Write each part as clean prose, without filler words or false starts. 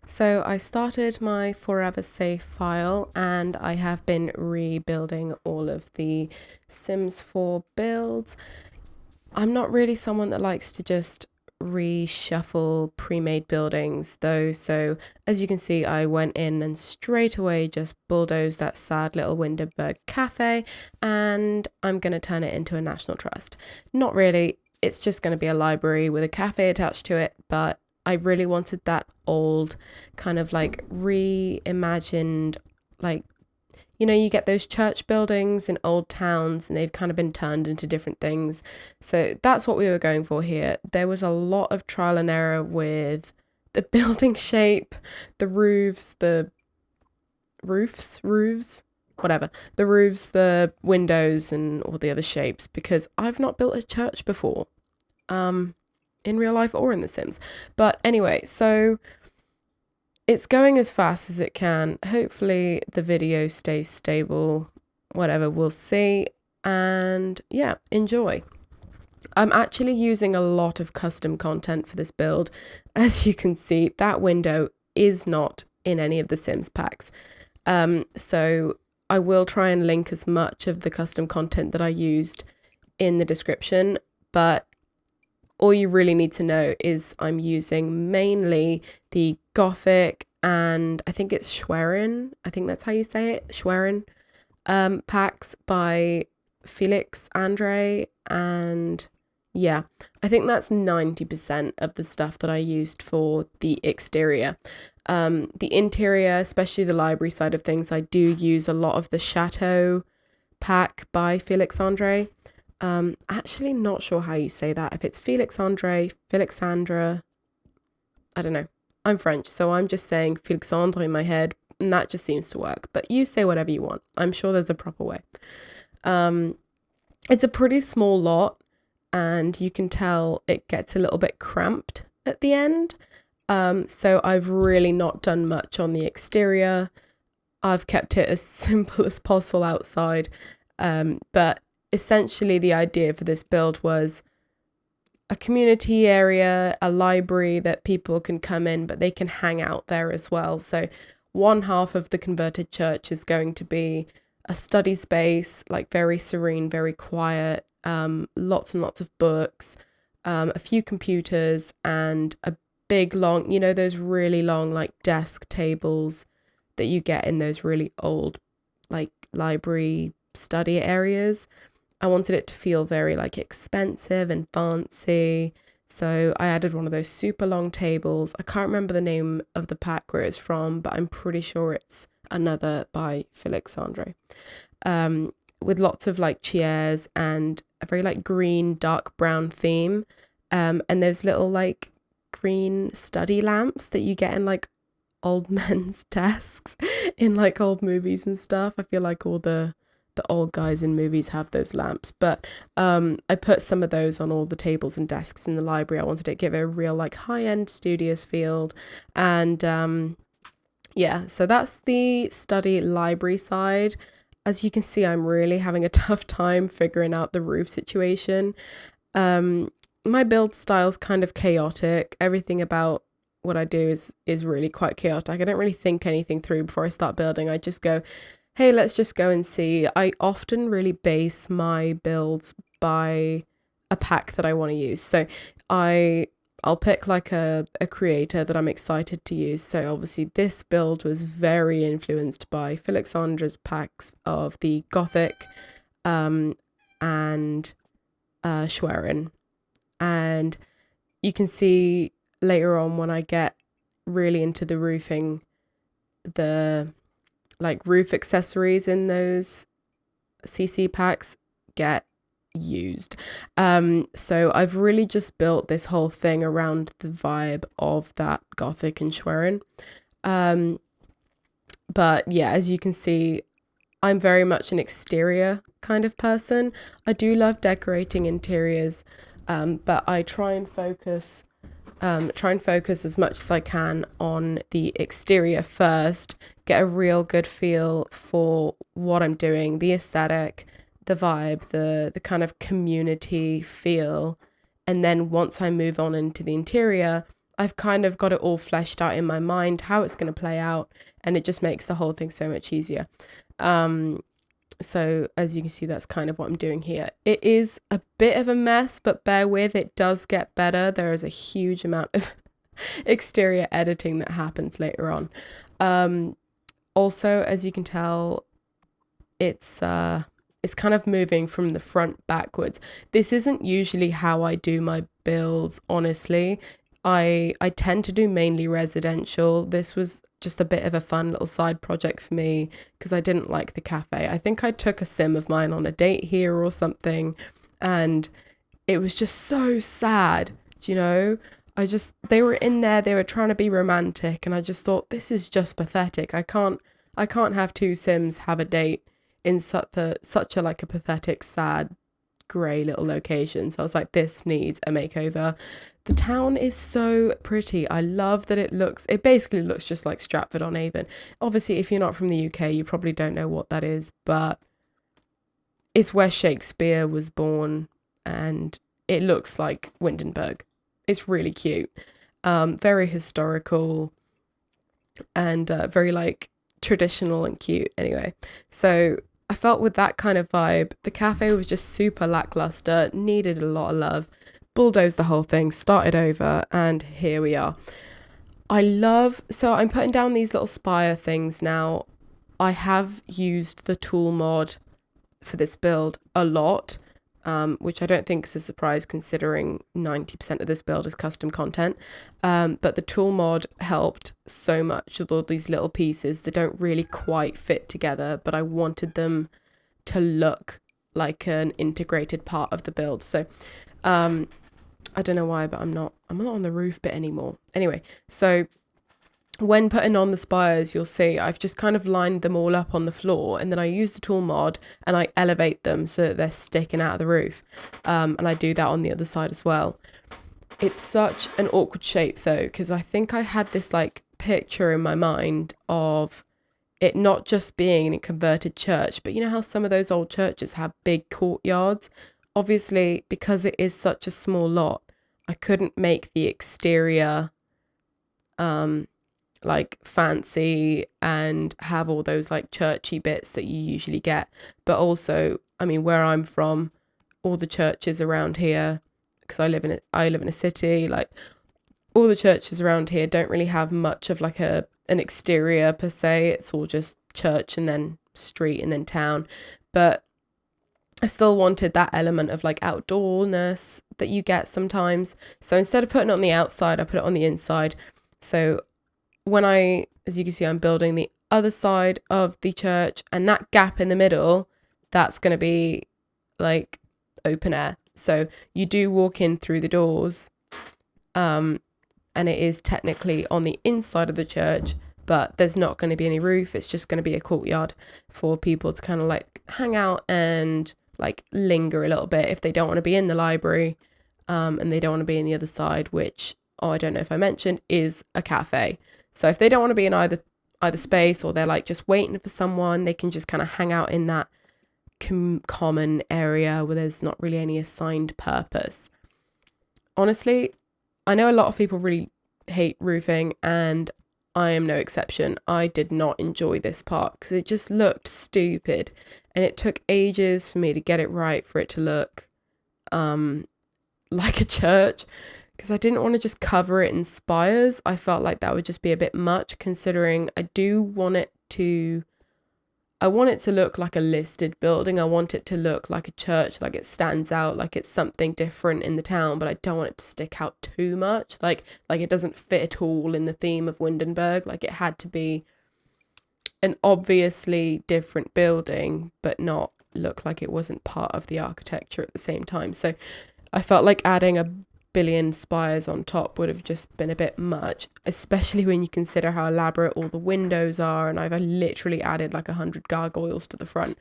So I started my Forever Safe file and I have been rebuilding all of the Sims 4 builds. I'm not really someone that likes to just reshuffle pre-made buildings though, so as you can see I went in and straight away just bulldozed that sad little Windenburg cafe and I'm going to turn it into a national trust. Not really, it's just going to be a library with a cafe attached to it, but I really wanted that old kind of like reimagined, like, you know, you get those church buildings in old towns and they've kind of been turned into different things. So that's what we were going for here. There was a lot of trial and error with the building shape, the roofs, whatever, the roofs, the windows and all the other shapes, because I've not built a church before. In real life or in The Sims. But anyway, so it's going as fast as it can. Hopefully the video stays stable, whatever, we'll see. And yeah, enjoy. I'm actually using a lot of custom content for this build. As you can see, that window is not in any of the Sims packs. So I will try and link as much of the custom content that I used in the description, but all you really need to know is I'm using mainly the Gothic and I think it's Schwerin, I think that's how you say it, Schwerin, packs by Felixandre, and yeah, I think that's 90% of the stuff that I used for the exterior. The interior, especially the library side of things, I do use a lot of the Chateau pack by Felixandre. Actually not sure how you say that. If it's Felixandre, I don't know. I'm French, so I'm just saying Felixandre in my head, and that just seems to work. But you say whatever you want. I'm sure there's a proper way. It's a pretty small lot, and you can tell it gets a little bit cramped at the end. So I've really not done much on the exterior. I've kept it as simple as possible outside, but essentially the idea for this build was a community area, a library that people can come in, but they can hang out there as well. So one half of the converted church is going to be a study space, like very serene, very quiet, lots and lots of books, a few computers and a big long, you know, those really long like desk tables that you get in those really old like library study areas. I wanted it to feel very like expensive and fancy. So I added one of those super long tables. I can't remember the name of the pack where it's from, but I'm pretty sure it's another by Felixandre. With lots of like chairs and a very like green, dark brown theme. And there's little like green study lamps that you get in like old men's desks in like old movies and stuff. I feel like all the old guys in movies have those lamps, but I put some of those on all the tables and desks in the library. I wanted to give it a real like high-end studious feel, and yeah, so that's the study library side. As you can see, I'm really having a tough time figuring out the roof situation. My build style's kind of chaotic. Everything about what I do is really quite chaotic. I don't really think anything through before I start building. I just go, hey, let's just go and see. I often really base my builds by a pack that I want to use. So I'll pick like a creator that I'm excited to use. So obviously this build was very influenced by Felixandre's packs of the Gothic and Schwerin. And you can see later on when I get really into the roofing, the like roof accessories in those CC packs get used. So I've really just built this whole thing around the vibe of that Gothic and Schwerin. But yeah, as you can see, I'm very much an exterior kind of person. I do love decorating interiors, but I try and focus as much as I can on the exterior first, get a real good feel for what I'm doing, the aesthetic, the vibe, the kind of community feel. And then once I move on into the interior, I've kind of got it all fleshed out in my mind, how it's going to play out, and it just makes the whole thing so much easier. So as you can see, that's kind of what I'm doing here. It is a bit of a mess, but bear with, it does get better. There is a huge amount of exterior editing that happens later on. Also, as you can tell, it's kind of moving from the front backwards. This isn't usually how I do my builds, honestly. I tend to do mainly residential. This was just a bit of a fun little side project for me because I didn't like the cafe. I think I took a sim of mine on a date here or something, and it was just so sad, you know? They were in there, they were trying to be romantic, and I just thought, this is just pathetic. I can't have two sims have a date in such a like a pathetic, sad, grey little location. So I was like, this needs a makeover. The town is so pretty. I love that it basically looks just like Stratford-on-Avon. Obviously, if you're not from the UK, you probably don't know what that is, but it's where Shakespeare was born, and it looks like Windenburg. It's really cute. Very historical and very like traditional and cute. Anyway, so I felt with that kind of vibe, the cafe was just super lackluster, needed a lot of love, bulldozed the whole thing, started over, and here we are. So I'm putting down these little spire things now. I have used the tool mod for this build a lot, which I don't think is a surprise considering 90% of this build is custom content. But the tool mod helped so much with all these little pieces that don't really quite fit together, but I wanted them to look like an integrated part of the build. So I don't know why, but I'm not on the roof bit anymore. Anyway, so when putting on the spires, you'll see I've just kind of lined them all up on the floor, and then I use the tool mod and I elevate them so that they're sticking out of the roof. And I do that on the other side as well. It's such an awkward shape though, because I think I had this like picture in my mind of it not just being a converted church, but you know how some of those old churches have big courtyards? Obviously, because it is such a small lot, I couldn't make the exterior like fancy and have all those like churchy bits that you usually get. But also, I mean, where I'm from, all the churches around here, because I live in a city, like all the churches around here don't really have much of like an exterior per se. It's all just church and then street and then town. But I still wanted that element of like outdoorness that you get sometimes. So instead of putting it on the outside, I put it on the inside. So as you can see, I'm building the other side of the church, and that gap in the middle, that's going to be like open air. So you do walk in through the doors, and it is technically on the inside of the church, but there's not going to be any roof. It's just going to be a courtyard for people to kind of like hang out and like linger a little bit if they don't want to be in the library, and they don't want to be in the other side, which, I don't know if I mentioned, is a cafe. So if they don't want to be in either space, or they're like just waiting for someone, they can just kind of hang out in that common area where there's not really any assigned purpose. Honestly, I know a lot of people really hate roofing, and I am no exception. I did not enjoy this part because it just looked stupid, and it took ages for me to get it right for it to look like a church, because I didn't want to just cover it in spires. I felt like that would just be a bit much, considering I want it to look like a listed building. I want it to look like a church, like it stands out, like it's something different in the town, but I don't want it to stick out too much. Like it doesn't fit at all in the theme of Windenburg. Like it had to be an obviously different building, but not look like it wasn't part of the architecture at the same time. So I felt like adding a billion spires on top would have just been a bit much, especially when you consider how elaborate all the windows are, and I've literally added like 100 gargoyles to the front.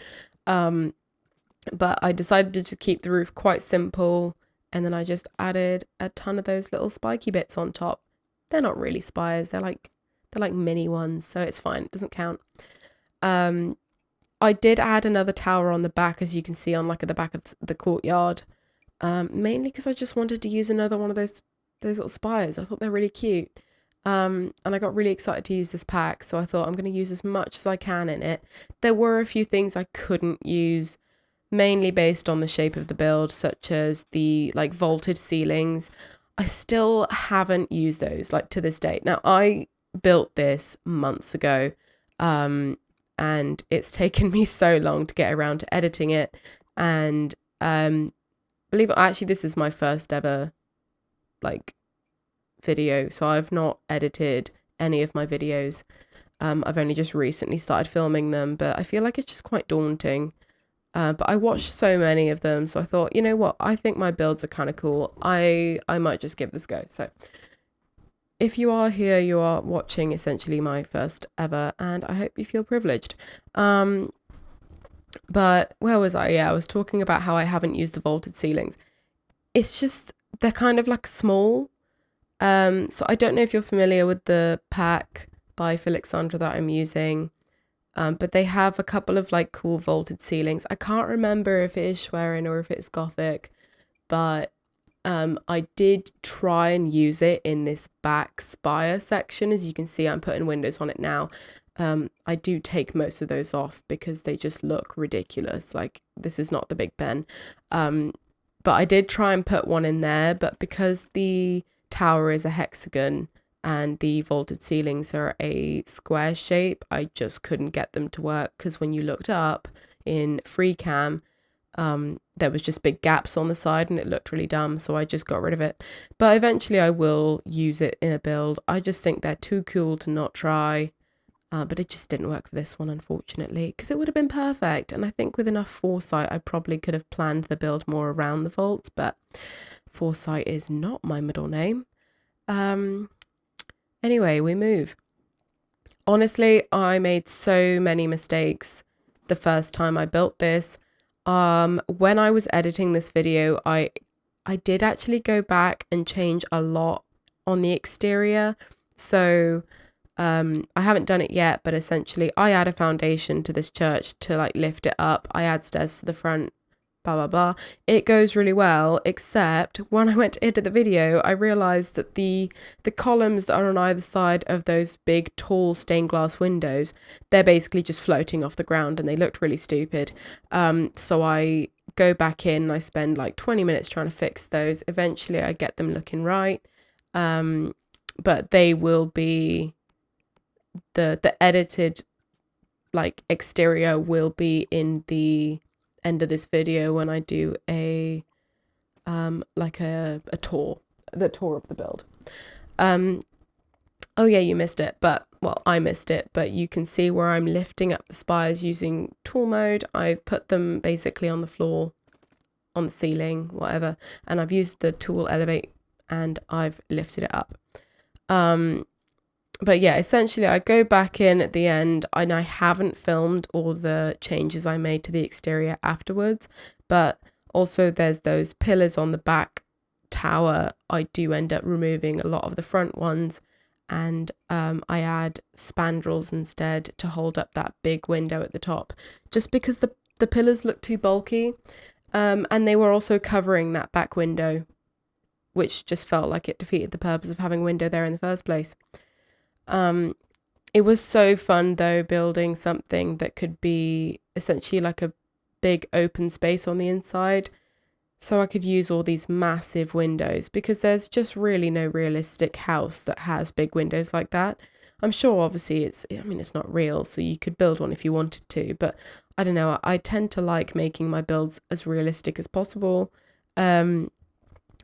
But I decided to just keep the roof quite simple, and then I just added a ton of those little spiky bits on top. They're not really spires, they're like mini ones, so it's fine, it doesn't count. I did add another tower on the back, as you can see, on like at the back of the courtyard, mainly because I just wanted to use another one of those big those little spires. I thought they're really cute. And I got really excited to use this pack, so I thought I'm going to use as much as I can in it. There were a few things I couldn't use, mainly based on the shape of the build, such as the like vaulted ceilings. I still haven't used those like to this date. Now, I built this months ago, and it's taken me so long to get around to editing it. And believe it, actually, this is my first ever like video, so I've not edited any of my videos. I've only just recently started filming them, but I feel like it's just quite daunting. But I watched so many of them, so I thought, you know what, I think my builds are kind of cool. I might just give this a go. So if you are here, you are watching essentially my first ever, and I hope you feel privileged. But where was I? Yeah, I was talking about how I haven't used the vaulted ceilings. It's just, they're kind of like small. So I don't know if you're familiar with the pack by Felixandre that I'm using. But they have a couple of like cool vaulted ceilings. I can't remember if it is Schwerin or if it's Gothic, but I did try and use it in this back spire section. As you can see, I'm putting windows on it now. I do take most of those off because they just look ridiculous. Like, this is not the Big Ben. But I did try and put one in there, but because the tower is a hexagon and the vaulted ceilings are a square shape, I just couldn't get them to work, because when you looked up in FreeCam, there was just big gaps on the side and it looked really dumb, so I just got rid of it. But eventually I will use it in a build. I just think they're too cool to not try, but it just didn't work for this one, unfortunately, because it would have been perfect. And I think with enough foresight, I probably could have planned the build more around the vaults, but foresight is not my middle name. Anyway, we move. Honestly, I made so many mistakes the first time I built this. When I was editing this video, I did actually go back and change a lot on the exterior. So I haven't done it yet, but essentially I add a foundation to this church to like lift it up. I add stairs to the front, blah, blah, blah. It goes really well, except when I went to edit the video, I realized that the columns that are on either side of those big, tall stained glass windows, they're basically just floating off the ground and they looked really stupid. So I go back in and I spend like 20 minutes trying to fix those. Eventually I get them looking right. But they will be, the edited like exterior will be in the end of this video when I do a like a tour, the tour of the build. Oh yeah, you missed it, but well, I missed it, but you can see where I'm lifting up the spires using tool mode. I've put them basically on the floor, on the ceiling, whatever, and I've used the tool elevate and I've lifted it up. But yeah, essentially I go back in at the end, and I haven't filmed all the changes I made to the exterior afterwards, but also there's those pillars on the back tower. I do end up removing a lot of the front ones, and I add spandrels instead to hold up that big window at the top, just because the pillars look too bulky, and they were also covering that back window, which just felt like it defeated the purpose of having a window there in the first place. It was so fun though, building something that could be essentially like a big open space on the inside, so I could use all these massive windows, because there's just really no realistic house that has big windows like that. I'm sure obviously it's not real, so you could build one if you wanted to, but I don't know, I tend to like making my builds as realistic as possible.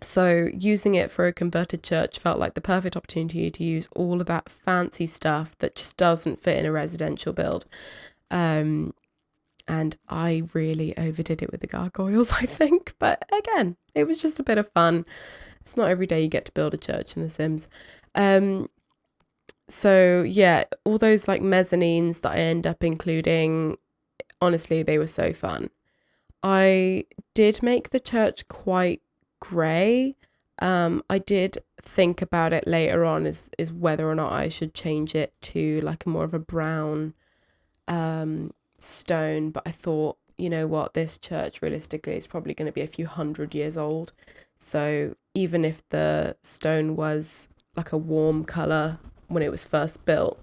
So using it for a converted church felt like the perfect opportunity to use all of that fancy stuff that just doesn't fit in a residential build. And I really overdid it with the gargoyles, I think. But again, it was just a bit of fun. It's not every day you get to build a church in The Sims. So yeah, all those like mezzanines that I end up including, honestly, they were so fun. I did make the church quite grey. I did think about it later on is whether or not I should change it to like a more of a brown stone, but I thought, you know what, this church realistically is probably going to be a few hundred years old, so even if the stone was like a warm colour when it was first built,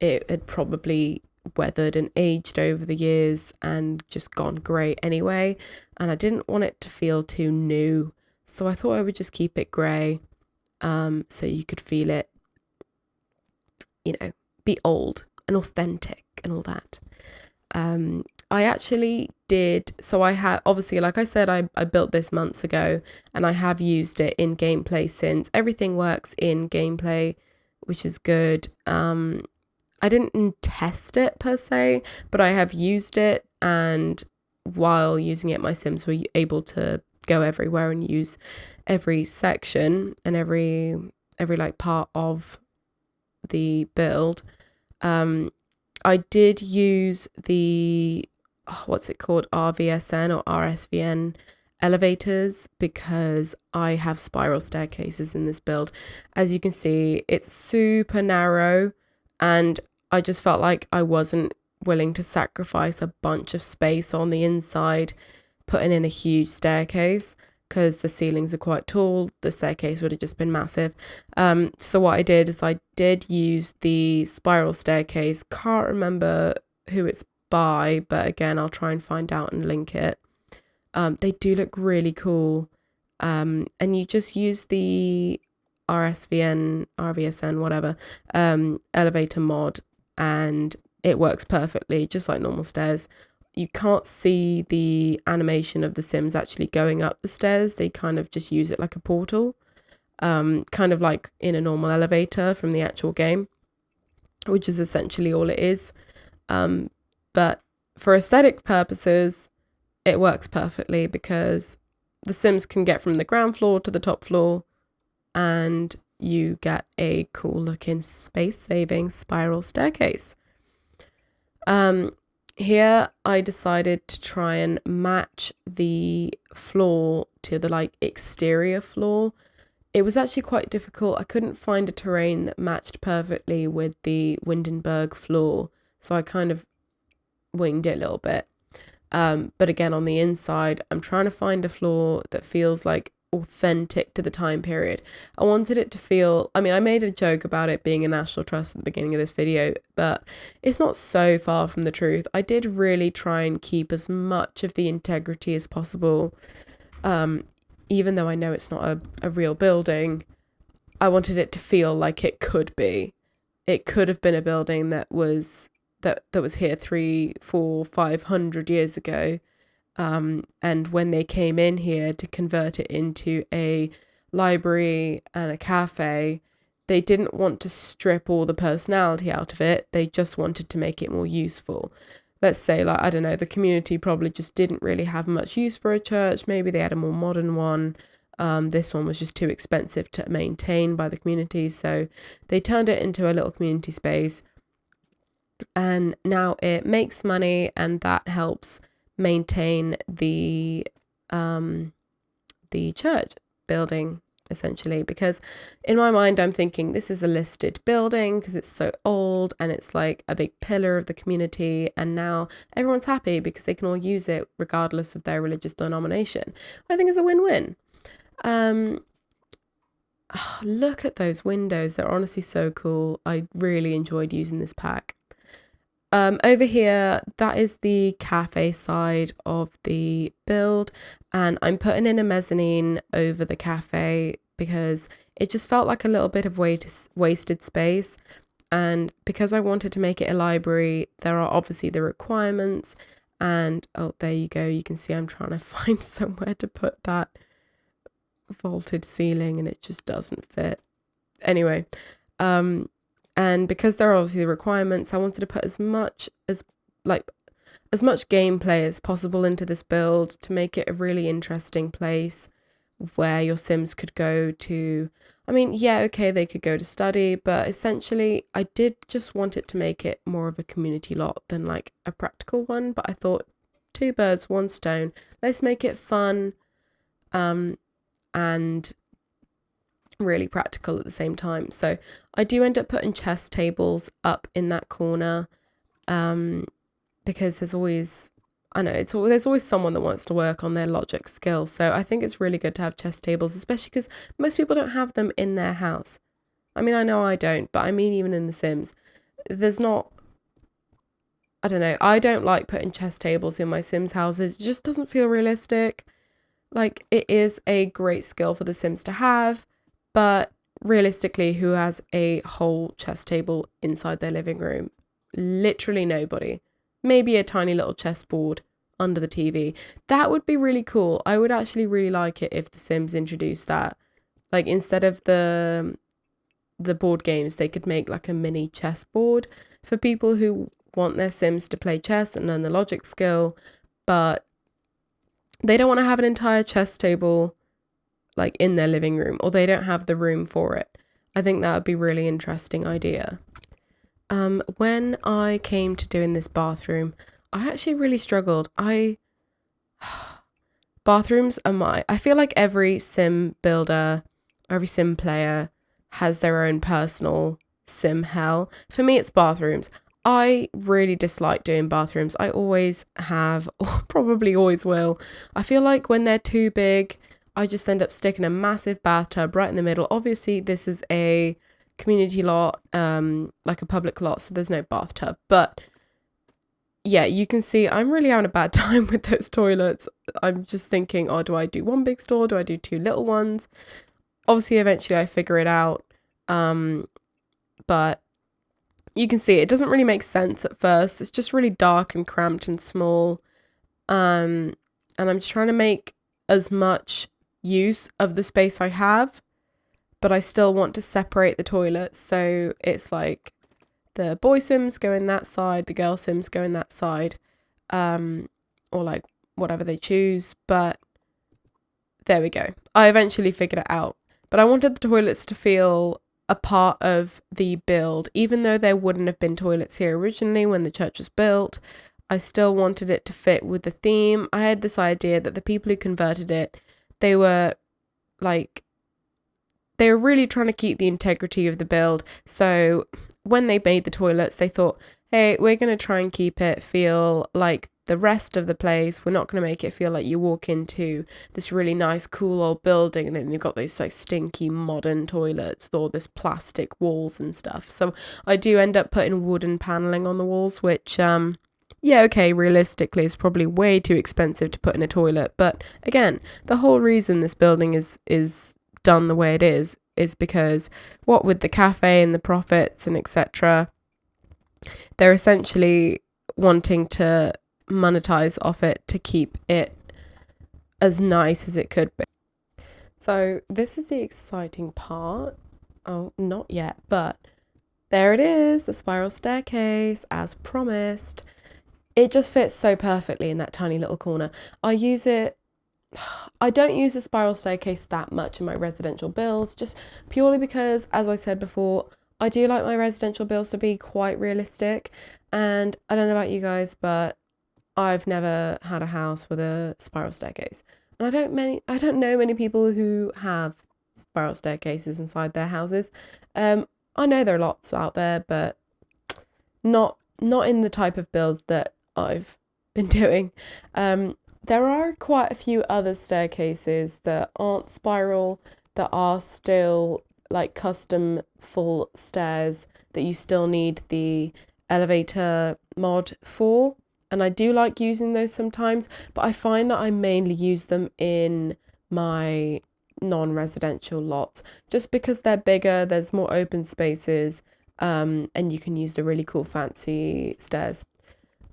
it had probably weathered and aged over the years and just gone grey anyway. And I didn't want it to feel too new, so I thought I would just keep it grey, so you could feel it, you know, be old and authentic and all that. I actually did, so I had, obviously, like I said, I built this months ago, and I have used it in gameplay since. Everything works in gameplay, which is good. I didn't test it per se, but I have used it, and while using it, my Sims were able to go everywhere and use every section and every like part of the build. I did use the what's it called, RVSN or RSVN elevators, because I have spiral staircases in this build. As you can see, it's super narrow, and I just felt like I wasn't willing to sacrifice a bunch of space on the inside putting in a huge staircase, because the ceilings are quite tall. The staircase would have just been massive. So what I did is I did use the spiral staircase. Can't remember who it's by, but again, I'll try and find out and link it. They do look really cool. And you just use the RVSN, whatever, elevator mod, and it works perfectly, just like normal stairs. You can't see the animation of the Sims actually going up the stairs. They kind of just use it like a portal, kind of like in a normal elevator from the actual game, which is essentially all it is. But for aesthetic purposes, it works perfectly, because the Sims can get from the ground floor to the top floor, and you get a cool looking space-saving spiral staircase. Here I decided to try and match the floor to the like exterior floor. It was actually quite difficult. I couldn't find a terrain that matched perfectly with the Windenburg floor, so I kind of winged it a little bit. But again, on the inside, I'm trying to find a floor that feels like authentic to the time period. I wanted it to feel, I mean, I made a joke about it being a National Trust at the beginning of this video, but it's not so far from the truth. I did really try and keep as much of the integrity as possible. Even though I know it's not a real building, I wanted it to feel like it could be. It could have been a building that was here 300, 400, 500 years ago. And when they came in here to convert it into a library and a cafe, they didn't want to strip all the personality out of it. They just wanted to make it more useful. Let's say, like, I don't know, the community probably just didn't really have much use for a church. Maybe they had a more modern one. This one was just too expensive to maintain by the community, so they turned it into a little community space. And now it makes money, and that helps maintain the church building, essentially, because in my mind I'm thinking this is a listed building because it's so old and it's like a big pillar of the community, and now everyone's happy because they can all use it regardless of their religious denomination. I think it's a win-win. Look at those windows, they're honestly so cool. I really enjoyed using this pack. Over here, that is the cafe side of the build, and I'm putting in a mezzanine over the cafe because it just felt like a little bit of wasted space. And because I wanted to make it a library, there are obviously the requirements, and oh, there you go, you can see I'm trying to find somewhere to put that vaulted ceiling and it just doesn't fit. Anyway, and because there are obviously the requirements, I wanted to put as much gameplay as possible into this build to make it a really interesting place where your Sims could go to. I mean, yeah, okay, they could go to study, but essentially I did just want it to make it more of a community lot than like a practical one. But I thought, two birds, one stone. Let's make it fun, and really practical at the same time. So I do end up putting chess tables up in that corner, because there's always, I know there's always someone that wants to work on their logic skills. So I think it's really good to have chess tables, especially because most people don't have them in their house. I mean, I know I don't, but I mean, even in The Sims, there's not, I don't know, I don't like putting chess tables in my Sims houses. It just doesn't feel realistic. Like, it is a great skill for the Sims to have, but realistically, who has a whole chess table inside their living room? Literally nobody. Maybe a tiny little chessboard under the TV. That would be really cool. I would actually really like it if the Sims introduced that. Like, instead of the board games, they could make like a mini chessboard for people who want their Sims to play chess and learn the logic skill, but they don't want to have an entire chess table like in their living room, or they don't have the room for it. I think that would be a really interesting idea. When I came to doing this bathroom, I actually really struggled. Bathrooms are I feel like every sim builder, every sim player has their own personal sim hell. For me, it's bathrooms. I really dislike doing bathrooms. I always have, or probably always will. I feel like when they're too big, I just end up sticking a massive bathtub right in the middle. Obviously, this is a community lot, like a public lot, so there's no bathtub. But yeah, you can see I'm really having a bad time with those toilets. I'm just thinking, oh, do I do one big stall? Do I do two little ones? Obviously, eventually I figure it out. But you can see it doesn't really make sense at first. It's just really dark and cramped and small. And I'm just trying to make as much use of the space I have, but I still want to separate the toilets. So it's like the boy Sims go in that side, the girl Sims go in that side, or like whatever they choose. But there we go. I eventually figured it out. But I wanted the toilets to feel a part of the build, even though there wouldn't have been toilets here originally when the church was built. I still wanted it to fit with the theme. I had this idea that the people who converted it, they were really trying to keep the integrity of the build. So when they made the toilets, they thought, hey, we're going to try and keep it feel like the rest of the place. We're not going to make it feel like you walk into this really nice, cool old building and then you've got those like stinky modern toilets with all this plastic walls and stuff. So I do end up putting wooden paneling on the walls, which, yeah, okay, realistically is probably way too expensive to put in a toilet. But again, the whole reason this building is done the way it is because what with the cafe and the profits and etc., they're essentially wanting to monetize off it to keep it as nice as it could be. So this is the exciting part. Oh, not yet, but there it is, the spiral staircase as promised. It just fits so perfectly in that tiny little corner. I don't use the spiral staircase that much in my residential builds, just purely because, as I said before, I do like my residential builds to be quite realistic. And I don't know about you guys, but I've never had a house with a spiral staircase. And I don't know many people who have spiral staircases inside their houses. I know there are lots out there, but not in the type of builds that I've been doing. There are quite a few other staircases that aren't spiral, that are still like custom full stairs that you still need the elevator mod for. And I do like using those sometimes, but I find that I mainly use them in my non-residential lots, just because they're bigger, there's more open spaces, and you can use the really cool fancy stairs.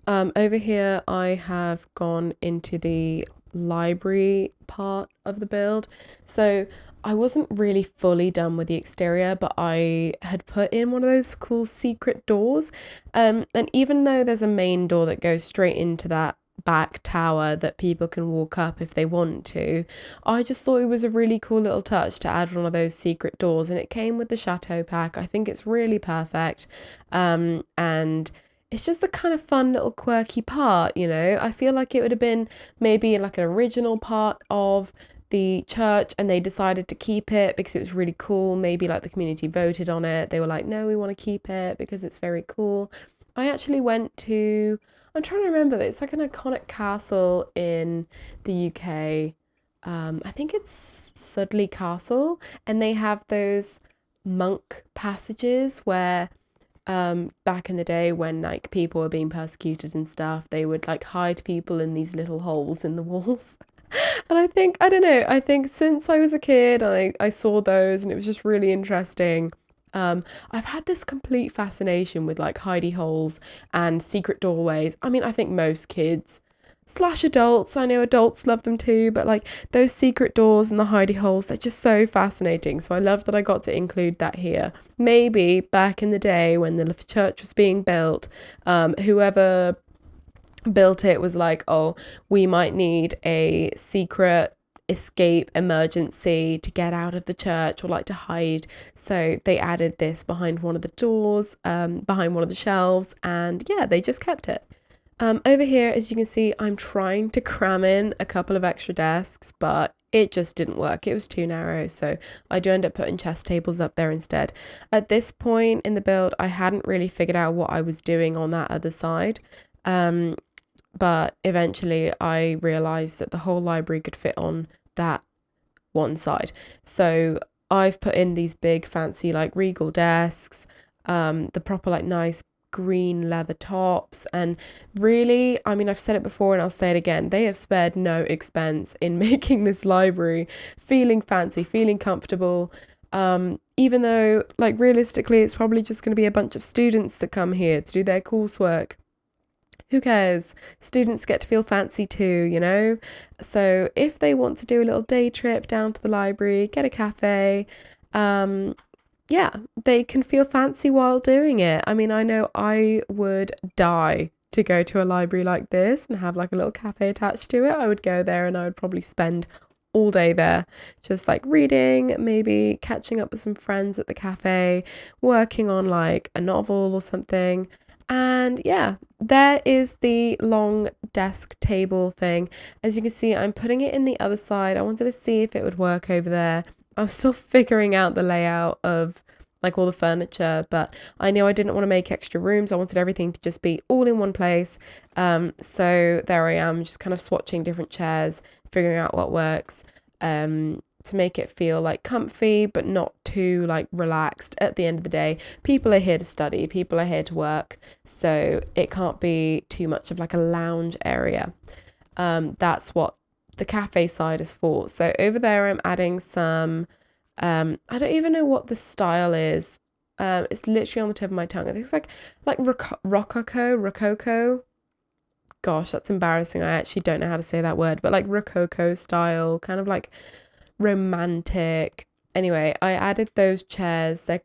Over here, I have gone into the library part of the build. So I wasn't really fully done with the exterior, but I had put in one of those cool secret doors. And even though there's a main door that goes straight into that back tower that people can walk up if they want to, I just thought it was a really cool little touch to add one of those secret doors. And it came with the Chateau pack. I think it's really perfect. And it's just a kind of fun little quirky part, you know. I feel like it would have been maybe like an original part of the church and they decided to keep it because it was really cool. Maybe like the community voted on it. They were like, no, we want to keep it because it's very cool. I actually went to, I'm trying to remember, it's like an iconic castle in the UK. I think it's Sudley Castle, and they have those monk passages where back in the day when like people were being persecuted and stuff, they would like hide people in these little holes in the walls. And I don't know, I think since I was a kid, I saw those and it was just really interesting. I've had this complete fascination with like hidey holes and secret doorways. I mean, I think most kids slash adults, I know adults love them too, but like those secret doors and the hidey holes, they're just so fascinating. So I love that I got to include that here. Maybe back in the day when the church was being built, whoever built it was like, oh, we might need a secret escape emergency to get out of the church or like to hide, so they added this behind one of the doors, behind one of the shelves, and yeah, they just kept it. Over here, as you can see, I'm trying to cram in a couple of extra desks, but it just didn't work. It was too narrow, so I do end up putting chess tables up there instead. At this point in the build, I hadn't really figured out what I was doing on that other side. But eventually I realised that the whole library could fit on that one side. So I've put in these big fancy like regal desks, the proper like nice green leather tops, and really, I mean, I've said it before and I'll say it again, they have spared no expense in making this library feeling fancy, feeling comfortable. Even though like realistically it's probably just going to be a bunch of students that come here to do their coursework. Who cares? Students get to feel fancy too, you know? So if they want to do a little day trip down to the library, get a cafe, yeah, they can feel fancy while doing it. I mean, I know I would die to go to a library like this and have like a little cafe attached to it. I would go there and I would probably spend all day there, just like reading, maybe catching up with some friends at the cafe, working on like a novel or something. And yeah, there is the long desk table thing. As you can see, I'm putting it in the other side. I wanted to see if it would work over there. I was still figuring out the layout of like all the furniture, but I knew I didn't want to make extra rooms. I wanted everything to just be all in one place. So there I am, just kind of swatching different chairs, figuring out what works. To make it feel like comfy but not too like relaxed. At the end of the day, people are here to study, people are here to work, so it can't be too much of like a lounge area. That's what the cafe side is for. So over there I'm adding some I don't even know what the style is. It's literally on the tip of my tongue. I think it's like rococo. Gosh, that's embarrassing. I actually don't know how to say that word, but like rococo style, kind of like romantic. Anyway, I added those chairs. They're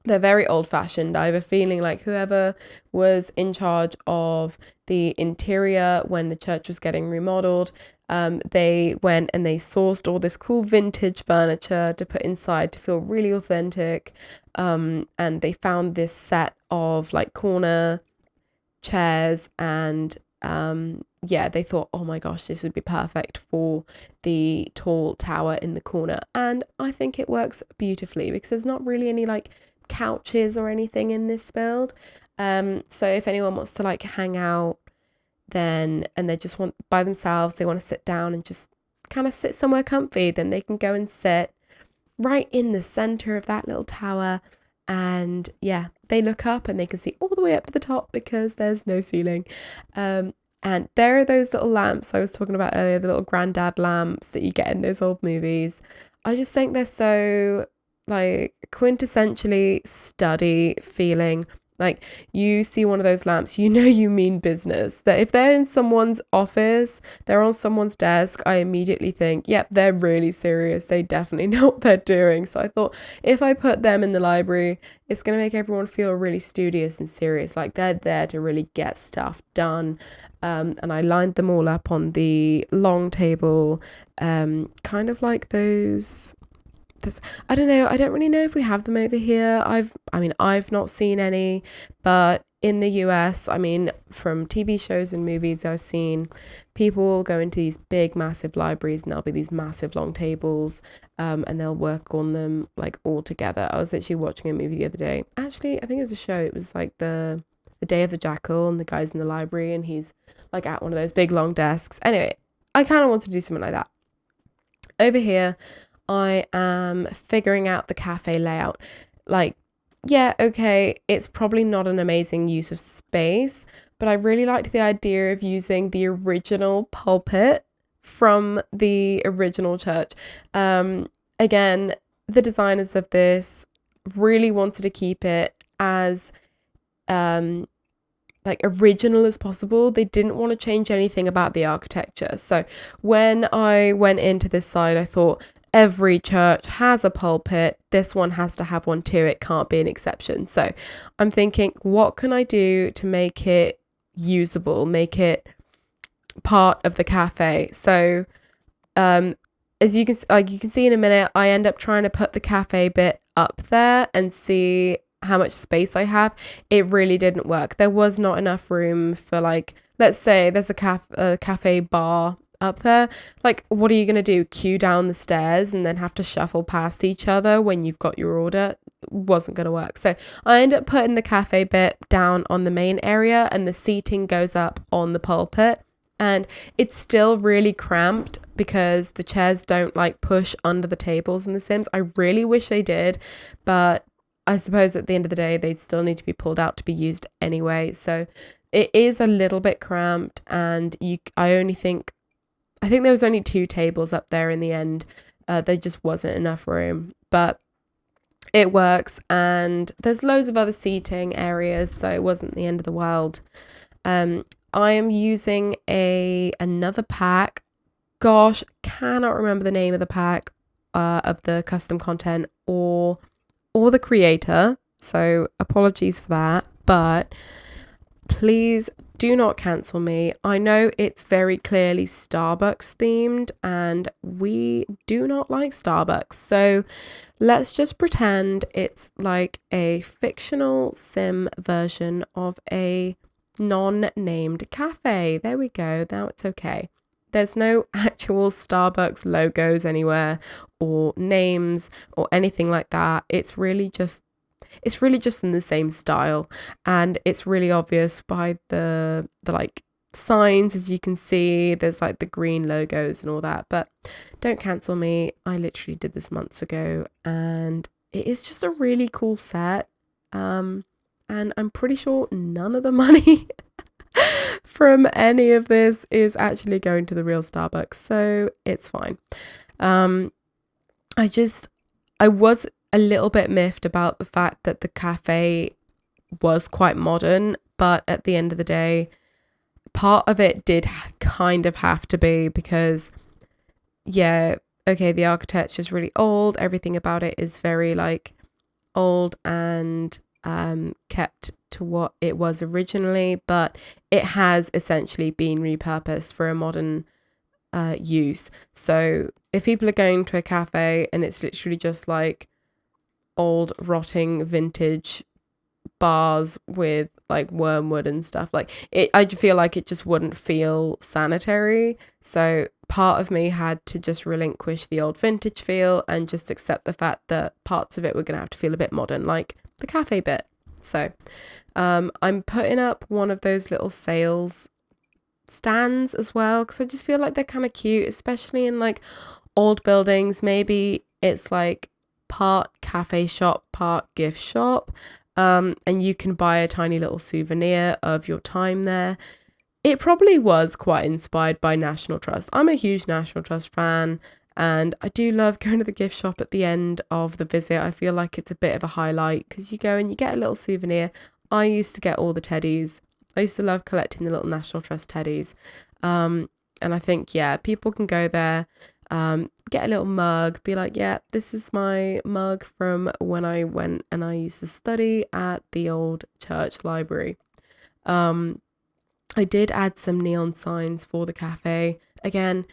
very old fashioned. I have a feeling like whoever was in charge of the interior when the church was getting remodeled, they went and they sourced all this cool vintage furniture to put inside to feel really authentic. And they found this set of like corner chairs, and yeah, they thought, oh my gosh, this would be perfect for the tall tower in the corner. And I think it works beautifully because there's not really any like couches or anything in this build. So if anyone wants to like hang out then, and they just want by themselves, they want to sit down and just kind of sit somewhere comfy, then they can go and sit right in the center of that little tower. And yeah, they look up and they can see all the way up to the top because there's no ceiling. And there are those little lamps I was talking about earlier, the little granddad lamps that you get in those old movies. I just think they're so like quintessentially study feeling. Like you see one of those lamps, you know you mean business. That if they're in someone's office, they're on someone's desk, I immediately think, yep, they're really serious. They definitely know what they're doing. So I thought if I put them in the library, it's going to make everyone feel really studious and serious. Like they're there to really get stuff done. And I lined them all up on the long table, kind of like those... I don't know. I don't really know if we have them over here. I've not seen any, but in the US, I mean, from TV shows and movies I've seen, people will go into these big, massive libraries and there'll be these massive long tables, and they'll work on them like all together. I was actually watching a movie the other day. Actually, I think it was a show. It was like the Day of the Jackal, and the guy's in the library and he's like at one of those big long desks. Anyway, I kind of want to do something like that. Over here, I am figuring out the cafe layout. Like, yeah, okay, it's probably not an amazing use of space, but I really liked the idea of using the original pulpit from the original church. Again, the designers of this really wanted to keep it as like original as possible. They didn't want to change anything about the architecture. So when I went into this side, I thought, every church has a pulpit. This one has to have one too. It can't be an exception. So I'm thinking, what can I do to make it usable, make it part of the cafe? So as you can see in a minute, I end up trying to put the cafe bit up there and see how much space I have. It really didn't work. There was not enough room for, like, let's say there's a cafe bar up there. Like, what are you going to do? Queue down the stairs and then have to shuffle past each other when you've got your order? Wasn't going to work. So I end up putting the cafe bit down on the main area and the seating goes up on the pulpit. And it's still really cramped because the chairs don't like push under the tables in The Sims. I really wish they did, but I suppose at the end of the day, they'd still need to be pulled out to be used anyway. So it is a little bit cramped, and I think there was only 2 tables up there in the end. There just wasn't enough room, but it works. And there's loads of other seating areas, so it wasn't the end of the world. I am using another pack. Gosh, cannot remember the name of the pack of the custom content or the creator. So apologies for that, but please do not cancel me. I know it's very clearly Starbucks themed and we do not like Starbucks. So let's just pretend it's like a fictional sim version of a non-named cafe. There we go. Now it's okay. There's no actual Starbucks logos anywhere or names or anything like that. It's really just in the same style, and it's really obvious by the like signs. As you can see, there's like the green logos and all that, but don't cancel me. I literally did this months ago and it is just a really cool set. And I'm pretty sure none of the money from any of this is actually going to the real Starbucks, so it's fine. I was a little bit miffed about the fact that the cafe was quite modern, but at the end of the day, part of it did kind of have to be because, yeah, okay, the architecture is really old. Everything about it is very like old and kept to what it was originally, but it has essentially been repurposed for a modern use. So if people are going to a cafe and it's literally just like old rotting vintage bars with like wormwood and stuff, like it, I feel like it just wouldn't feel sanitary. So part of me had to just relinquish the old vintage feel and just accept the fact that parts of it were gonna have to feel a bit modern, like the cafe bit. So I'm putting up one of those little sales stands as well, because I just feel like they're kind of cute, especially in like old buildings. Maybe it's like part cafe shop, part gift shop, and you can buy a tiny little souvenir of your time there. It probably was quite inspired by National Trust. I'm a huge National Trust fan, and I do love going to the gift shop at the end of the visit. I feel like it's a bit of a highlight because you go and you get a little souvenir. I used to get all the teddies. I used to love collecting the little National Trust teddies. And I think, yeah, people can go there, get a little mug, be like, yeah, this is my mug from when I went and I used to study at the old church library. I did add some neon signs for the cafe. Again,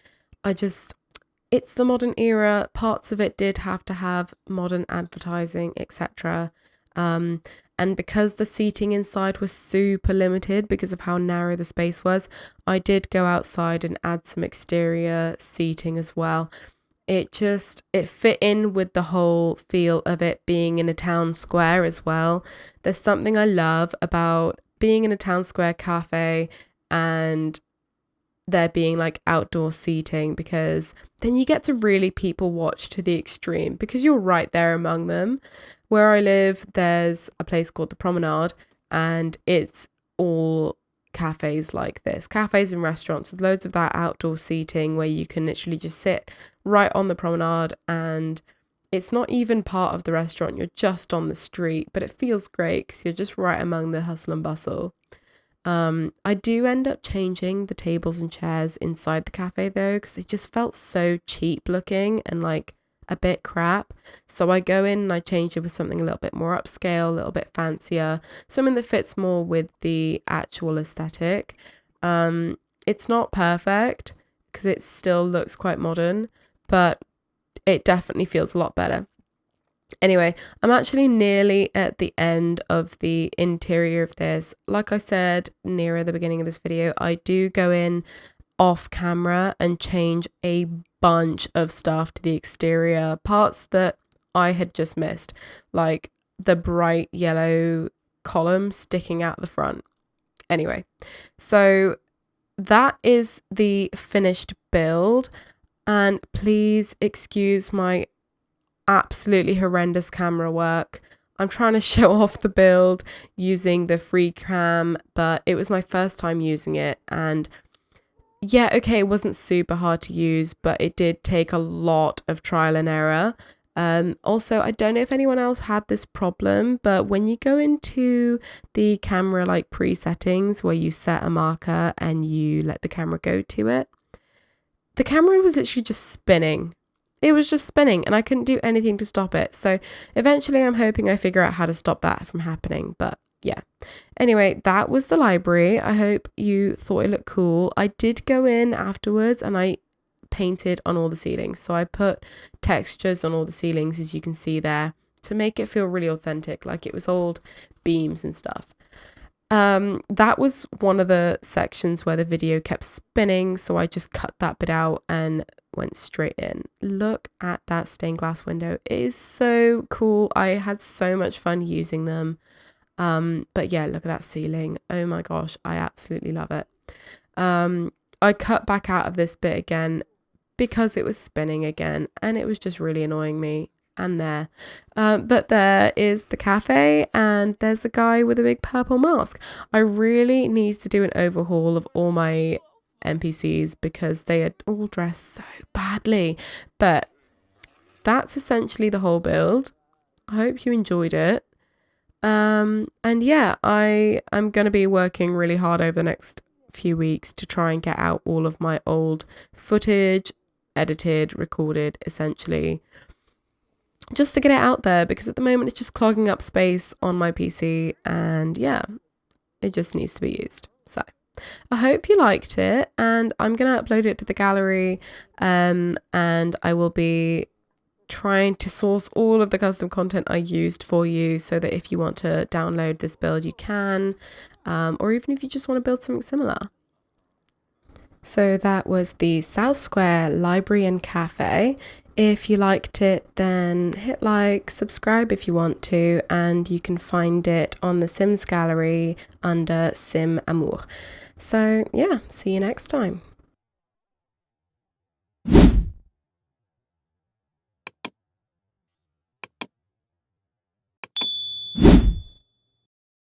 it's the modern era. Parts of it did have to have modern advertising, etc. And And because the seating inside was super limited because of how narrow the space was, I did go outside and add some exterior seating as well. It fit in with the whole feel of it being in a town square as well. There's something I love about being in a town square cafe and there being like outdoor seating, because then you get to really people watch to the extreme because you're right there among them. Where I live, there's a place called the Promenade, and it's all cafes like this, cafes and restaurants with loads of that outdoor seating where you can literally just sit right on the promenade, and it's not even part of the restaurant, you're just on the street, but it feels great because you're just right among the hustle and bustle. I do end up changing the tables and chairs inside the cafe though, because they just felt so cheap looking and like a bit crap. So I go in and I change it with something a little bit more upscale, a little bit fancier, something that fits more with the actual aesthetic. It's not perfect because it still looks quite modern, but it definitely feels a lot better. Anyway, I'm actually nearly at the end of the interior of this. Like I said nearer the beginning of this video, I do go in off camera and change a bunch of stuff to the exterior, parts that I had just missed, like the bright yellow column sticking out the front. Anyway, so that is the finished build, and please excuse my absolutely horrendous camera work. I'm trying to show off the build using the free cam, but it was my first time using it, and yeah, okay, it wasn't super hard to use, but it did take a lot of trial and error. Also, I don't know if anyone else had this problem, but when you go into the camera like pre-settings where you set a marker and you let the camera go to it, the camera was literally just spinning. It was just spinning and I couldn't do anything to stop it. So eventually I'm hoping I figure out how to stop that from happening, but yeah. Anyway, that was the library. I hope you thought it looked cool. I did go in afterwards and I painted on all the ceilings. So I put textures on all the ceilings, as you can see there, to make it feel really authentic, like it was old beams and stuff. That was one of the sections where the video kept spinning, so I just cut that bit out and went straight in. Look at that stained glass window. It is so cool. I had so much fun using them. But yeah, look at that ceiling. Oh my gosh, I absolutely love it. I cut back out of this bit again because it was spinning again and it was just really annoying me. And there. But there is the cafe and there's a guy with a big purple mask. I really need to do an overhaul of all my NPCs because they are all dressed so badly. But that's essentially the whole build. I hope you enjoyed it. And yeah, I'm going to be working really hard over the next few weeks to try and get out all of my old footage, edited, recorded, essentially, just to get it out there, because at the moment it's just clogging up space on my PC and yeah, it just needs to be used. So I hope you liked it, and I'm going to upload it to the gallery, and I will be trying to source all of the custom content I used for you so that if you want to download this build you can, or even if you just want to build something similar. So that was the South Square Library and Cafe. If you liked it, then hit like, subscribe if you want to, and you can find it on the Sims gallery under Sim Amour. So yeah, see you next time.